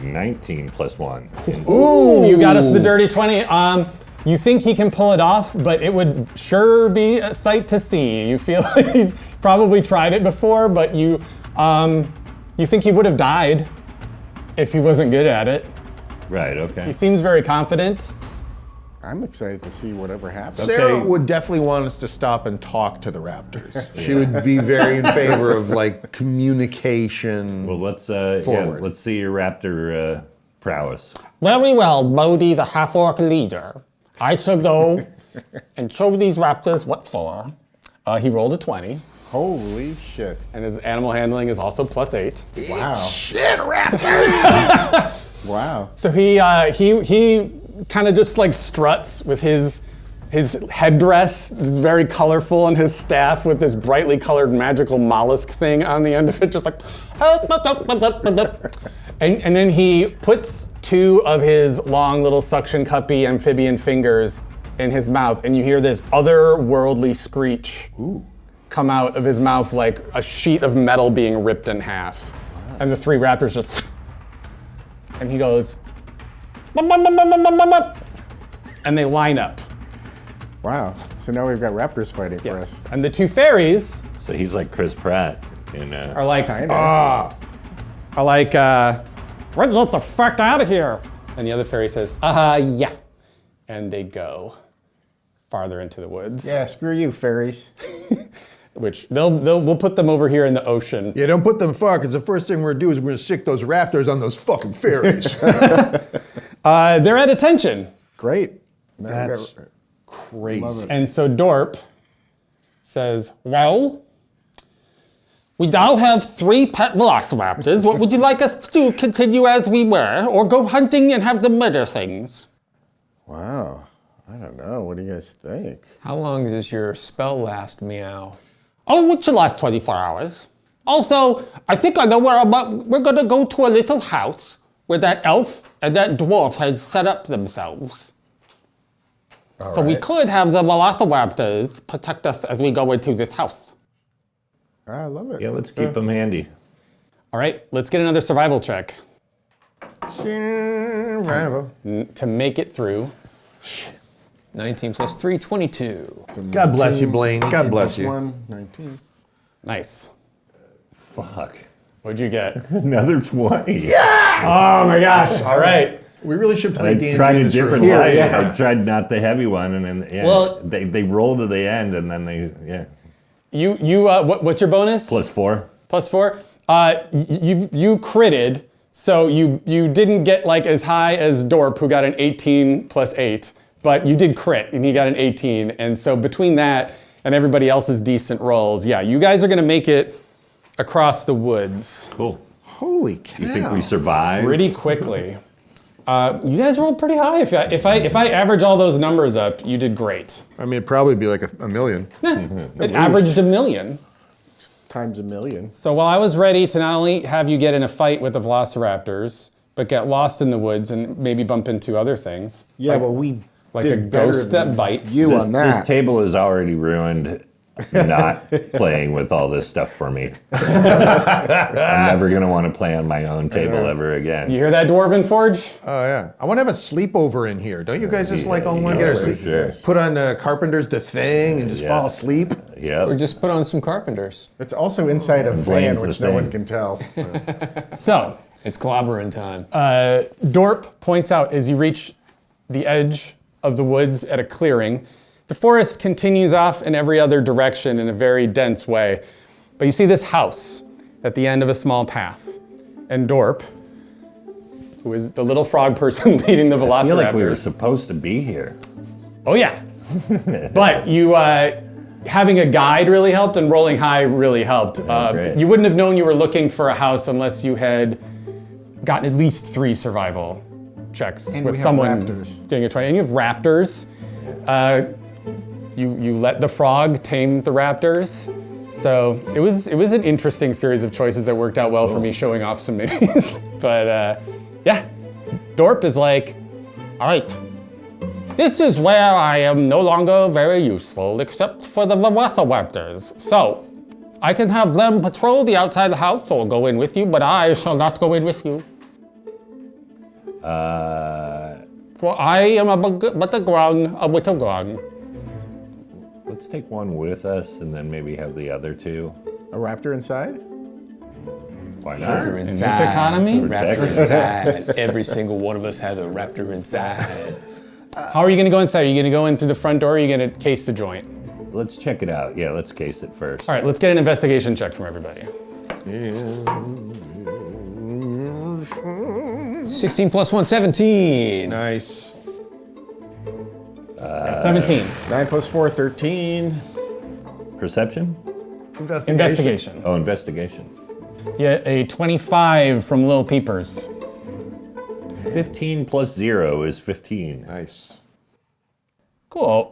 A: 19 plus 1.
D: Ooh, you got us the dirty 20. You think he can pull it off, but it would sure be a sight to see. You feel like he's probably tried it before, but you think he would have died if he wasn't good at it.
A: Right, okay.
D: He seems very confident.
C: I'm excited to see whatever happens.
B: Sarah
A: Okay.
B: would definitely want us to stop and talk to the raptors. She would be very in favor of like communication.
A: Well, let's
B: Forward.
A: let's see your raptor prowess.
G: Very well, Bodhi, the half-orc leader. I shall go and show these raptors what for.
D: He rolled a 20,
C: Holy shit.
D: and his animal handling is also plus 8.
C: Wow.
B: Shit, raptors!
C: Wow.
D: So he kind of just like struts with his headdress, is very colorful, and his staff with this brightly colored magical mollusk thing on the end of it, just like, and then he puts 2 of his long little suction cuppy amphibian fingers in his mouth, and you hear this otherworldly screech come out of his mouth like a sheet of metal being ripped in half. And the 3 raptors just, and he goes, and they line up.
C: Wow. So now we've got raptors fighting for us.
D: And the 2 fairies
A: So he's like Chris Pratt in
D: are like,
C: Kinda.
D: "Let's get the fuck out of here." And the other fairy says, yeah. And they go farther into the woods.
C: Yeah, screw you, fairies.
D: Which we'll put them over here in the ocean.
B: Yeah, don't put them far, because the first thing we're gonna do is we're gonna stick those raptors on those fucking fairies.
D: They're at attention.
C: Great.
B: That's crazy.
D: And so Dorp says,
G: Well, we now have 3 pet velociraptors. What would you like us to do? Continue as we were, or go hunting and have them murder things?
C: Wow. I don't know. What do you guys think?
E: How long does your spell last, Meow?
G: Oh, it should last 24 hours. Also, I think I know where we're gonna go to a little house where that elf and that dwarf has set up themselves. So we could have the velociraptors protect us as we go into this house.
C: I love it.
A: Yeah, let's keep them handy.
D: All right, let's get another survival check
B: Survival.
D: to make it through.
E: 19 plus 3, 22.
B: God bless you, Blaine. God bless you.
C: 19.
D: Nice.
A: Fuck.
D: What'd you get?
A: Another 20.
D: Oh my gosh! All right.
B: We really should play
A: I
B: D&D
A: tried
B: in
A: a
B: this
A: different
B: room.
A: light. I tried not the heavy one, and then
E: Well-
A: they roll to the end, and then
D: What's your bonus?
A: +4.
D: +4. You critted, so you didn't get like as high as Dorp, who got an 18 plus 8, but you did crit, and he got an 18, and so between that and everybody else's decent rolls, yeah, you guys are gonna make it across the woods
A: Cool.
B: Holy cow.
A: You think we survive?
D: pretty quickly. You guys rolled pretty high. If I average all those numbers up, you did great.
B: I mean, it'd probably be like a million.
D: It averaged 1 million.
C: Times 1,000,000.
D: So while I was ready to not only have you get in a fight with the velociraptors, but get lost in the woods and maybe bump into other things,
C: Yeah, well, we
D: like
C: did
D: a
C: better
D: ghost
C: than
D: that bites.
C: You
A: This,
C: on
A: this
C: that.
A: table is already ruined. Not playing with all this stuff for me. I'm never gonna want to play on my own table ever again.
D: You hear that, Dwarven Forge?
B: Oh, yeah. I want to have a sleepover in here. Don't you guys just want to get
A: yeah,
B: our
A: for sure.
B: put on Carpenter's The Thing and just fall asleep?
E: Or
A: Yep.
E: just put on some carpenters.
C: It's also inside a
A: Blaine's
C: van,
A: the
C: which no one
A: thing.
C: can tell.
D: So,
E: It's clobbering time.
D: Dorp points out as you reach the edge of the woods at a clearing, the forest continues off in every other direction in a very dense way. But you see this house at the end of a small path. And Dorp, who is the little frog person leading the velociraptors.
A: I feel like we were supposed to be here.
D: Oh yeah. But you, having a guide really helped, and rolling high really helped.
A: great.
D: You wouldn't have known you were looking for a house unless you had gotten at least 3 survival checks
C: And
D: with
C: we have
D: someone
C: raptors.
D: getting a 20. And you have raptors. You let the frog tame the raptors. So it was an interesting series of choices that worked out well for me, showing off some minis. But yeah, Dorp is like,
G: All right. This is where I am no longer very useful, except for the velociraptors. So, I can have them patrol the outside of the house or go in with you, but I shall not go in with you. For I am but a grung, a little grung.
A: Let's take one with us, and then maybe have the other 2.
C: A raptor inside?
A: Why not?
E: Raptor
D: in this
E: inside.
D: economy,
E: Raptor inside. Every single one of us has a raptor inside.
D: how are you gonna go inside? Are you gonna go in through the front door, or are you gonna case the joint?
A: Let's check it out. Yeah, let's case it first.
D: All right, let's get an investigation check from everybody.
E: 16 plus 1, 17.
B: Nice.
D: 17.
C: 9 plus 4, 13.
A: Perception?
D: Investigation.
A: Oh, investigation.
D: Yeah, a 25 from Lil Peepers.
A: 15 plus 0 is 15.
B: Nice.
D: Cool.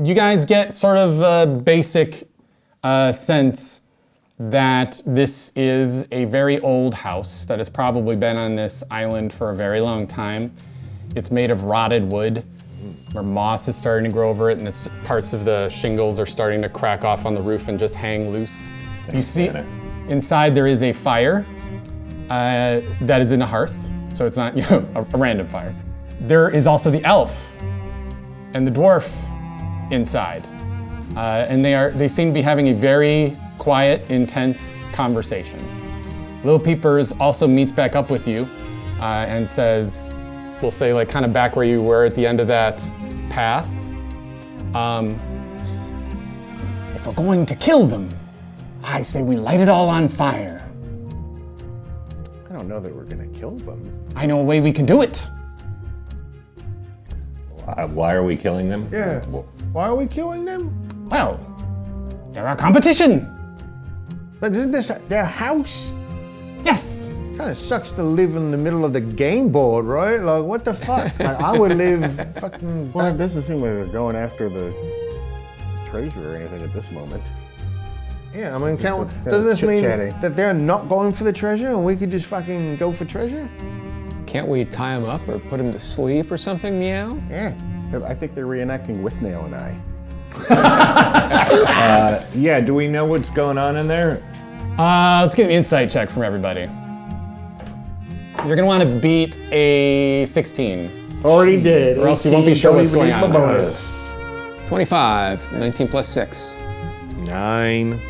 D: You guys get sort of a basic sense that this is a very old house that has probably been on this island for a very long time. It's made of rotted wood, where moss is starting to grow over it, and parts of the shingles are starting to crack off on the roof and just hang loose. You see,
A: Santa.
D: inside there is a fire that is in a hearth, so it's not a random fire. There is also the elf and the dwarf inside, and they seem to be having a very quiet, intense conversation. Lil Peepers also meets back up with you and says, we'll say like kind of back where you were at the end of that path. If we're going to kill them, I say we light it all on fire.
C: I don't know that we're gonna kill them.
D: I know a way we can do it.
A: Why are we killing them?
B: Yeah. Why are we killing them?
D: Well, they're our competition.
F: But isn't this their house?
D: Yes,
F: Kind of sucks to live in the middle of the game board, right? Like, what the fuck? Like, I would live fucking.
C: Well, it doesn't seem like they're going after the treasure or anything at this moment.
F: Yeah, I mean,
C: Just
F: doesn't this mean
C: chit-chatting.
F: that they're not going for the treasure and we could just fucking go for treasure?
E: Can't we tie him up or put him to sleep or something, Meow?
F: Yeah.
C: I think they're reenacting with Nail and I.
A: Yeah, do we know what's going on in there?
D: Let's get an insight check from everybody. You're gonna want to beat a 16,
C: Already did.
D: or else you won't be sure what's going on.
C: Bonus.
E: 25, 19 plus 6.
B: 9.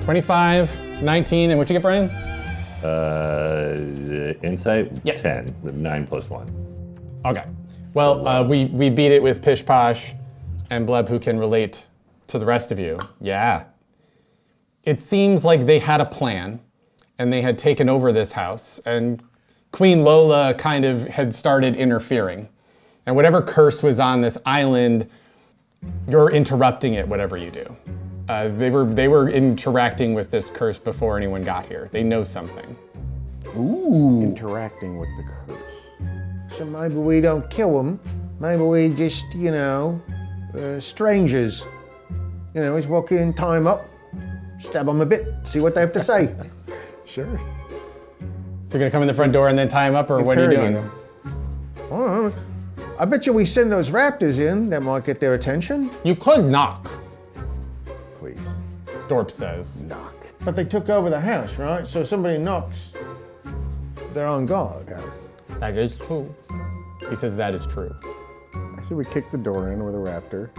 D: 25, 19, and what'd you get, Brian?
A: Insight?
D: Yeah.
A: 10. 9 plus 1.
D: Okay. Well, we beat it with Pish Posh and Bleb, who can relate to the rest of you. Yeah. It seems like they had a plan, and they had taken over this house, and Queen Lola kind of had started interfering. And whatever curse was on this island, you're interrupting it, whatever you do. They were interacting with this curse before anyone got here. They know something.
C: Interacting with the curse.
F: So maybe we don't kill them. Maybe we just, strangers. Just walk in, tie them up, stab them a bit, see what they have to say.
C: Sure.
D: So you're gonna come in the front door and then tie him up, or what are you doing?
F: Oh, I bet you we send those raptors in, that might get their attention.
D: You could knock,
C: Please.
D: Dorp says.
C: Knock.
F: But they took over the house, right? So if somebody knocks, they're on guard.
D: That is true. He says that is true.
C: I said we kick the door in with a raptor.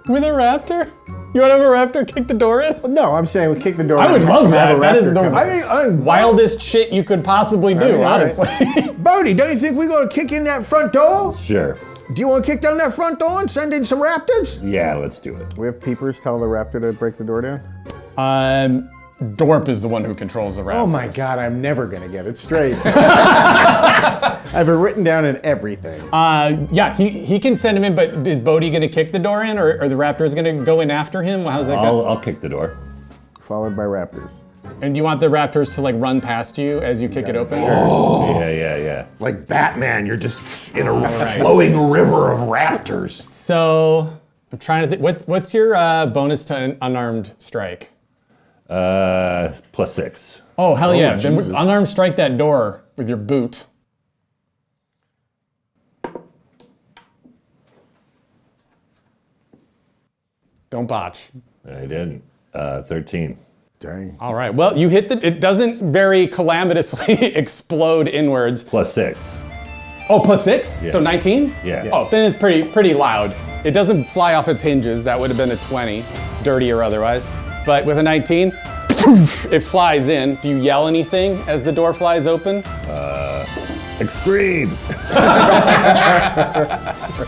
D: With a raptor? You want to have a raptor kick the door in?
C: No, I'm saying we kick the door
D: I
C: in.
D: would love
C: have a
D: that. That is
C: raptor
D: the
C: come in.
D: wildest shit you could possibly do,
F: all right.
D: honestly.
F: Bodie, don't you think we're gonna kick in that front door?
A: Sure.
F: Do you want to kick down that front door and send in some raptors?
A: Yeah, let's do it.
C: We have peepers tell the raptor to break the door down?
D: Dorp is the one who controls the raptors.
C: Oh my god, I'm never gonna get it straight. I have it written down in everything.
D: Yeah, he can send him in, but is Bodhi gonna kick the door in, or the raptors gonna go in after him? How's that go?
A: I'll kick the door.
C: Followed by raptors.
D: And do you want the raptors to like run past you as you kick it open?
A: Yeah.
B: Like Batman, you're just in a flowing river of raptors.
D: So I'm trying to think. What's your bonus to an unarmed strike?
A: Plus 6.
D: Oh hell yeah! Then
C: Jesus.
D: unarmed strike that door with your boot. Don't botch.
A: I didn't. 13.
C: Dang.
D: All right. Well, you hit it doesn't very calamitously explode inwards.
A: Plus 6.
D: Oh, plus 6?
A: Yeah.
D: So 19?
A: Yeah.
D: Oh, then it's pretty loud. It doesn't fly off its hinges. That would have been a 20, dirty or otherwise. But with a 19, poof, it flies in. Do you yell anything as the door flies open?
A: Extreme!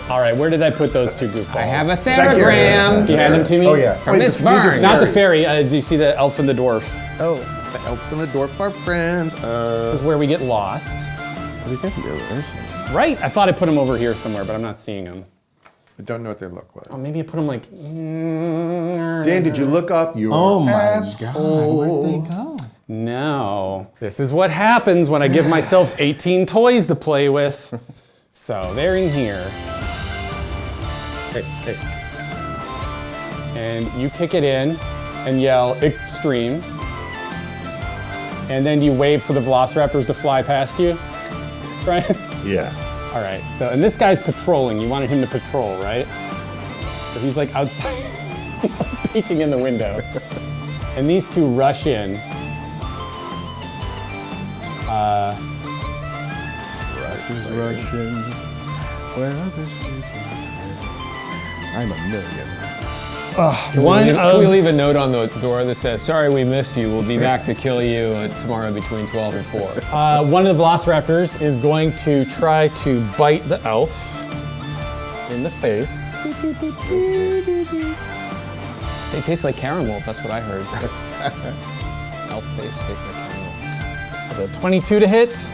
D: All right, where did I put those two goofballs?
E: I have a theragram
D: You hand them to me?
C: Oh yeah.
E: from Miss Burns.
D: Not the fairy. Do you see the elf and the dwarf?
B: Oh, the elf and the dwarf are friends.
D: This is where we get lost.
C: What do you think we do? There's some.
D: Right? I thought I put them over here somewhere, but I'm not seeing them.
B: I don't know what they look like.
D: Oh, maybe I put them like.
B: Dan, did you look up your
C: Oh my
B: asshole?
C: god, where'd they go?
D: No. This is what happens when I give myself 18 toys to play with. So they're in here. Hey. And you kick it in and yell extreme. And then you wave for the velociraptors to fly past you, Brian?
A: Yeah.
D: All right, so, and this guy's patrolling. You wanted him to patrol, right? So he's like outside, he's like peeking in the window. And these two rush in.
C: Russian. Where are those I'm a million.
E: Can we leave a note on the door that says, "Sorry we missed you. We'll be back to kill you tomorrow between 12 and 4."
D: One of the velociraptors is going to try to bite the elf in the face.
E: They taste like caramels. That's what I heard. Elf face tastes like caramels.
D: Is a 22 to hit.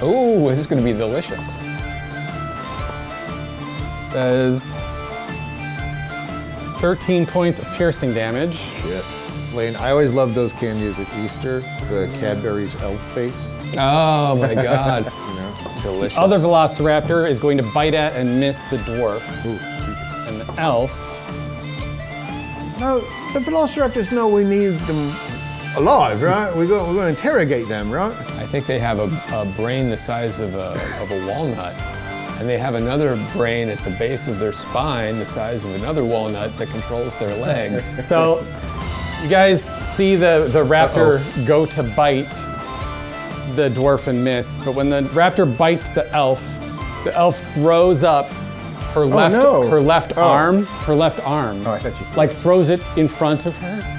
E: Ooh, this is going to be delicious.
D: Does 13 points of piercing damage.
A: Shit.
B: Lane, I always loved those candies at Easter, the Cadbury's elf face.
E: Oh my God. Delicious.
D: Other velociraptor is going to bite at and miss the dwarf.
B: Ooh, Jesus.
D: And the elf,
B: No, the velociraptors know we need them alive, right? We're going to interrogate them, right?
E: I think they have a brain the size of a walnut. And they have another brain at the base of their spine the size of another walnut that controls their legs.
D: so you guys see the raptor go to bite the dwarf and miss, but when the raptor bites the elf throws up her left arm. Oh, I
C: thought you
D: like throws it in front of her.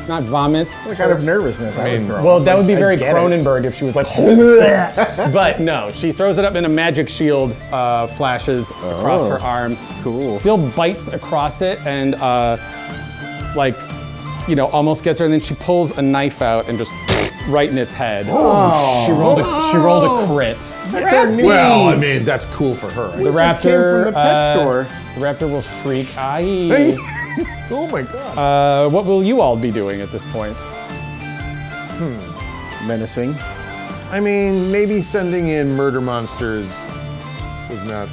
D: Not vomits.
C: What kind of nervousness I would throw?
D: Well, that would be very
C: get it.
D: Cronenberg if she was like, but no, she throws it up and a magic shield flashes across her arm.
C: Cool.
D: Still bites across it and almost gets her, and then she pulls a knife out and just right in its head.
C: Oh.
D: She rolled a crit.
C: That's so neat.
B: Well, I mean, that's cool for her.
D: The
C: just came
D: raptor
C: from the pet store.
D: The raptor will shriek, "Aye!"
B: Oh my God.
D: What will you all be doing at this point?
C: Menacing.
B: I mean, maybe sending in murder monsters was not,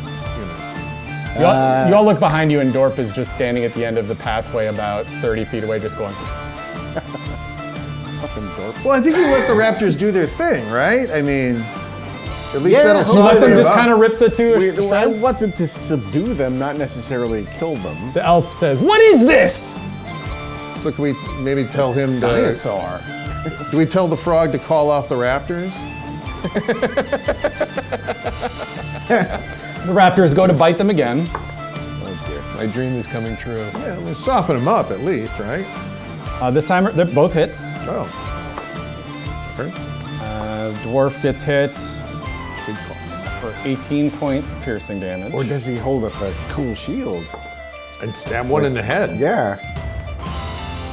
D: You all look behind you, and Dorp is just standing at the end of the pathway about 30 feet away, just going.
C: Fucking dork.
B: Well, I think you let the raptors do their thing, right? I mean, at least that'll
D: You let them
B: soften
D: just
B: up.
D: kind of rip the two
C: I
D: friends?
C: want them to subdue them, not necessarily kill them.
D: The elf says, "What is this?"
B: So can we maybe tell him to...
E: Dinosaur.
B: Do we tell the frog to call off the raptors?
D: The raptors go to bite them again.
E: Oh dear. My dream is coming true.
B: Yeah, we'll soften them up at least, right?
D: This time, they're both hits.
B: Oh. Okay.
D: Dwarf gets hit for 18 points of piercing damage.
C: Or does he hold up a cool shield?
B: And stab one in the head.
C: Yeah.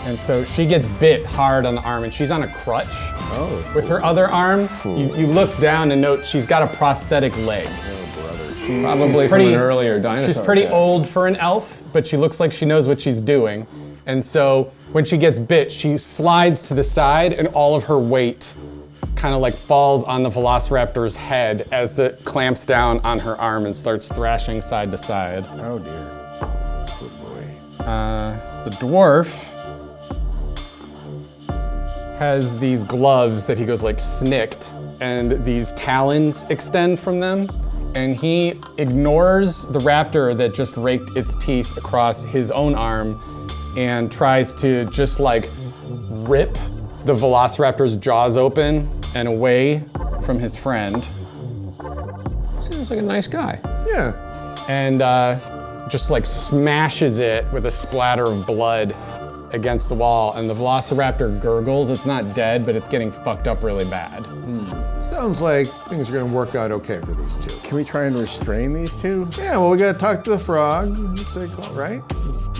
D: And so she gets bit hard on the arm, and she's on a crutch.
C: Oh.
D: With her other arm, you look down and note she's got a prosthetic leg.
E: Probably from an earlier dinosaur.
D: She's pretty
E: attack.
D: old for an elf, but she looks like she knows what she's doing. And so when she gets bit, she slides to the side, and all of her weight kind of like falls on the velociraptor's head as the clamps down on her arm and starts thrashing side to side.
C: Oh dear. Good boy.
D: The dwarf has these gloves that he goes like snicked, and these talons extend from them, and he ignores the raptor that just raked its teeth across his own arm and tries to just like rip the velociraptor's jaws open and away from his friend,
E: Sounds like a nice guy.
B: Yeah.
D: and just like smashes it with a splatter of blood against the wall, and the velociraptor gurgles. It's not dead, but it's getting fucked up really bad.
B: Sounds like things are going to work out okay for these two.
C: Can we try and restrain these two?
B: Yeah, well, we got to talk to the frog, right?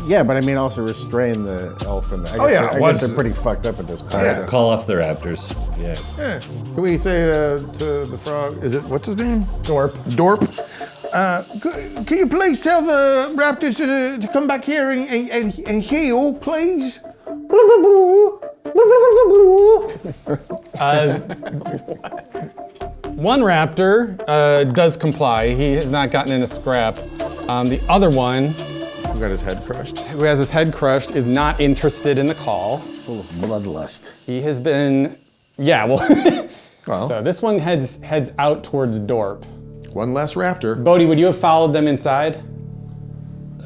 C: Yeah, but I mean also restrain the elf and the. I guess
B: once-
C: they're pretty fucked up at this point.
B: Yeah.
A: Call off the raptors. Yeah.
B: Yeah. Can we say to the frog, what's his name?
D: Dorp.
B: Dorp?
F: Can you please tell the raptors to come back here and heal, please?
D: One raptor does comply. He has not gotten in a scrap. The other one,
B: Who got his head crushed?
D: who has his head crushed, is not interested in the call.
C: Full of bloodlust.
D: He has been, well.
B: Well,
D: So this one heads out towards Dorp.
B: one less raptor.
D: Bodhi, would you have followed them inside?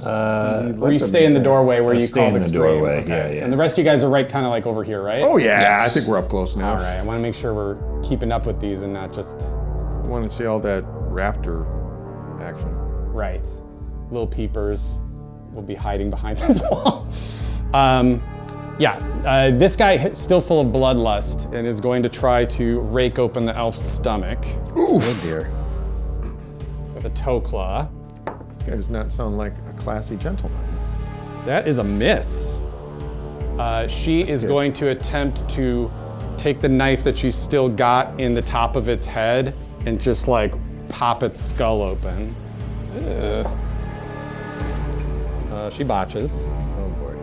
D: Or you stay in the doorway where you
A: stay
D: called
A: in the
D: extreme?
A: doorway,
D: Okay.
A: yeah.
D: And the rest of you guys are right kind of like over here, right?
B: Oh, yeah, I think we're up close now.
D: All right, I want to make sure we're keeping up with these and not just,
B: I want to see all that raptor action.
D: right. Little peepers will be hiding behind this wall. This guy is still full of bloodlust and is going to try to rake open the elf's stomach
C: Oh dear.
D: with a toe claw.
B: This guy does not sound like a classy gentleman.
D: That is a miss. She is going to attempt to take the knife that she's still got in the top of its head and just like pop its skull open. She botches.
C: Oh boy.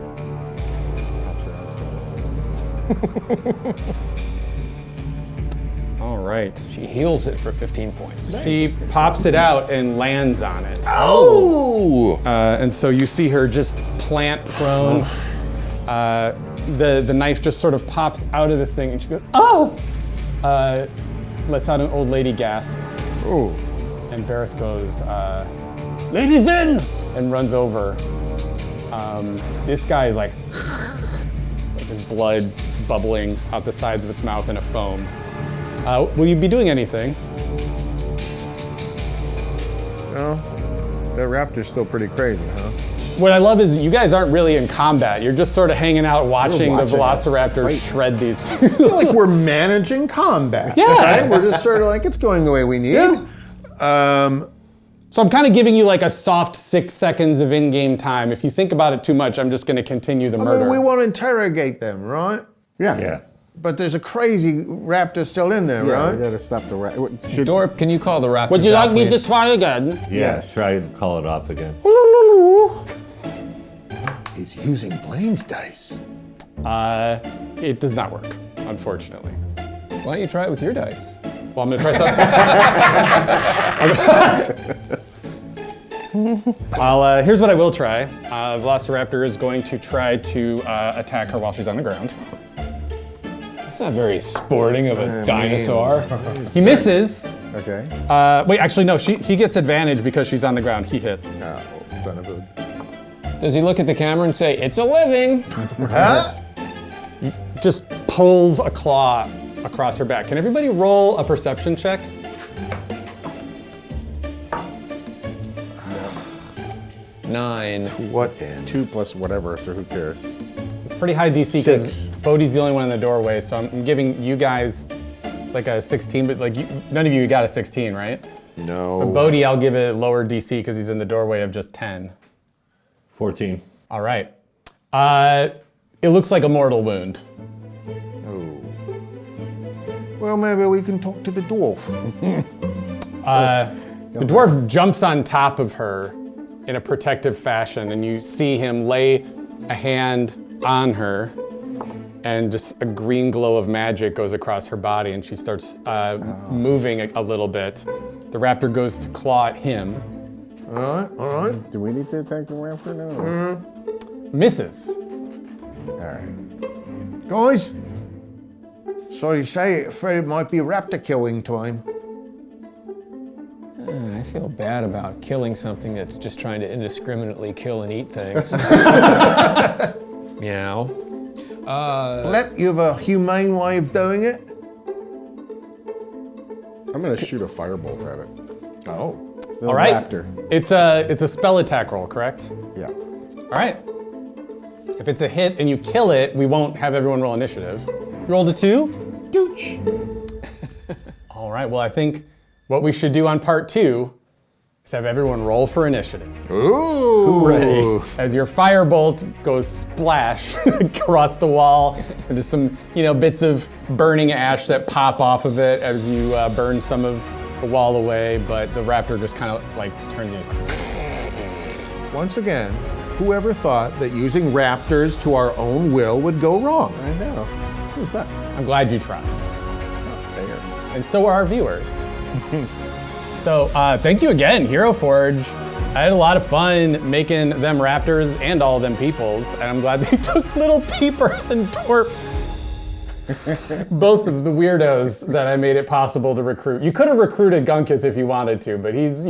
D: All right.
E: She heals it for 15 points.
D: She pops it out and lands on it.
B: Oh!
D: And so you see her just plant prone. The knife just sort of pops out of this thing and she goes, oh! Lets out an old lady gasp.
B: Oh.
D: And Barris goes, ladies in! And runs over. This guy is like just blood bubbling out the sides of its mouth in a foam. Will you be doing anything?
B: Well, that raptor's still pretty crazy, huh?
D: What I love is you guys aren't really in combat. You're just sort of hanging out watching the velociraptors shred these two.
B: I feel like we're managing combat.
D: Yeah.
B: Right? We're just sort of like, it's going the way we need.
D: Yeah. So I'm kind of giving you like a soft 6 seconds of in-game time. If you think about it too much, I'm just going to continue the
B: I
D: murder.
B: mean, we want to interrogate them, right?
A: Yeah.
B: But there's a crazy raptor still in there,
C: Yeah,
B: right?
C: we gotta stop the rat.
E: Dorp, can you call the raptors
D: Would you
E: out,
D: like me to
E: please?
D: try again?
A: Yeah,
C: Yes.
A: try to call it off again.
B: He's using Blaine's dice.
D: It does not work, unfortunately.
E: Why don't you try it with your dice?
D: Well, I'm going to try something. Here's what I will try. Velociraptor is going to try to attack her while she's on the ground.
E: That's not very sporting of a dinosaur.
D: He misses.
C: Okay.
D: Wait, actually, no. He gets advantage because she's on the ground. He hits.
B: Oh, son of a...
E: Does he look at the camera and say, it's a living?
D: Just pulls a claw across her back. Can everybody roll a perception check?
E: Nine.
B: What end?
C: 2 plus whatever, so who cares?
D: It's pretty high DC because
C: 6.
D: Bodhi's the only one in the doorway, so I'm giving you guys like a 16, but like none of you got a 16, right?
B: No.
D: Bodhi, I'll give it lower DC because he's in the doorway of just 10.
A: 14.
D: All right. It looks like a mortal wound.
B: Oh. Well, maybe we can talk to the dwarf.
D: The dwarf jumps on top of her in a protective fashion, and you see him lay a hand on her, and just a green glow of magic goes across her body, and she starts moving a little bit. The raptor goes to claw at him.
B: All right.
C: Do we need to attack the raptor now?
D: Misses.
C: All right.
B: Guys, sorry to say it, afraid it might be raptor killing time.
E: I feel bad about killing something that's just trying to indiscriminately kill and eat things. Meow.
B: Let you have a humane way of doing it?
C: I'm gonna shoot a firebolt at it.
B: Oh.
D: All right.
C: Raptor.
D: It's a spell attack roll, correct?
C: Yeah.
D: All right. If it's a hit and you kill it, we won't have everyone roll initiative. You rolled a 2?
C: Dooch.
D: All right, well, I think what we should do on part 2 is have everyone roll for initiative.
B: Ooh.
D: As your firebolt goes splash across the wall, and there's some, bits of burning ash that pop off of it as you burn some of the wall away, but the raptor just kind of like turns you.
B: Once again, whoever thought that using raptors to our own will would go wrong?
C: I know. Sucks.
D: I'm glad you tried.
C: There.
D: And so are our viewers. So thank you again, Hero Forge. I had a lot of fun making them raptors and all of them peoples, and I'm glad they took little peepers and torped both of the weirdos that I made it possible to recruit. You could have recruited Gunkith if you wanted to, but he's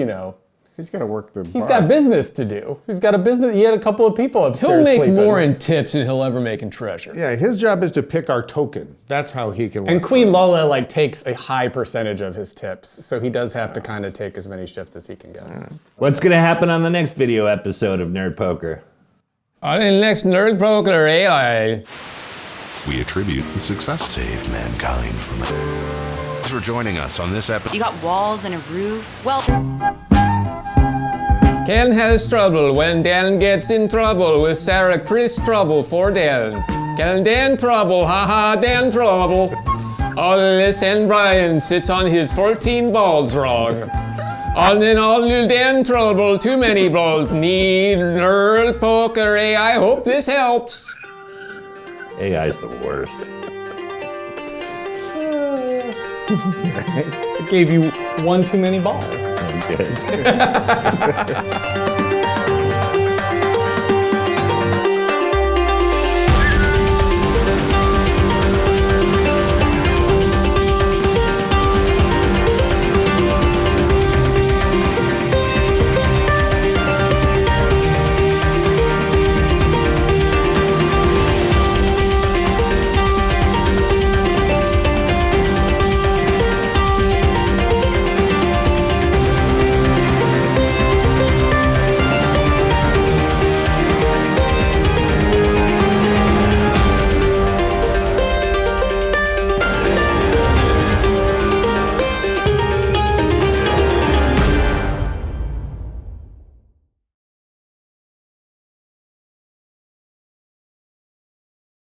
C: He's gotta work the
D: he's got business to do. He's got a business. He had a couple of people upstairs
E: He'll make
D: sleeping.
E: more in tips than he'll ever make in treasure.
B: Yeah, his job is to pick our token. That's how he can work.
D: And Queen Lola takes a high percentage of his tips, so he does have to kind of take as many shifts as he can get.
A: What's going to happen on the next video episode of Nerd Poker?
E: On the next Nerd Poker AI.
H: We attribute the success saved mankind from it. Thanks for joining us on this episode.
I: You got walls and a roof. Well,
E: Ken has trouble when Dan gets in trouble with Sarah Chris trouble for Dan. Ken Dan trouble, haha, Dan trouble. All this and Brian sits on his 14 balls wrong. All in all new Dan trouble, too many balls. Need Nerd Poker AI, hope this helps.
A: AI's the worst.
D: It gave you one too many balls.
A: Good.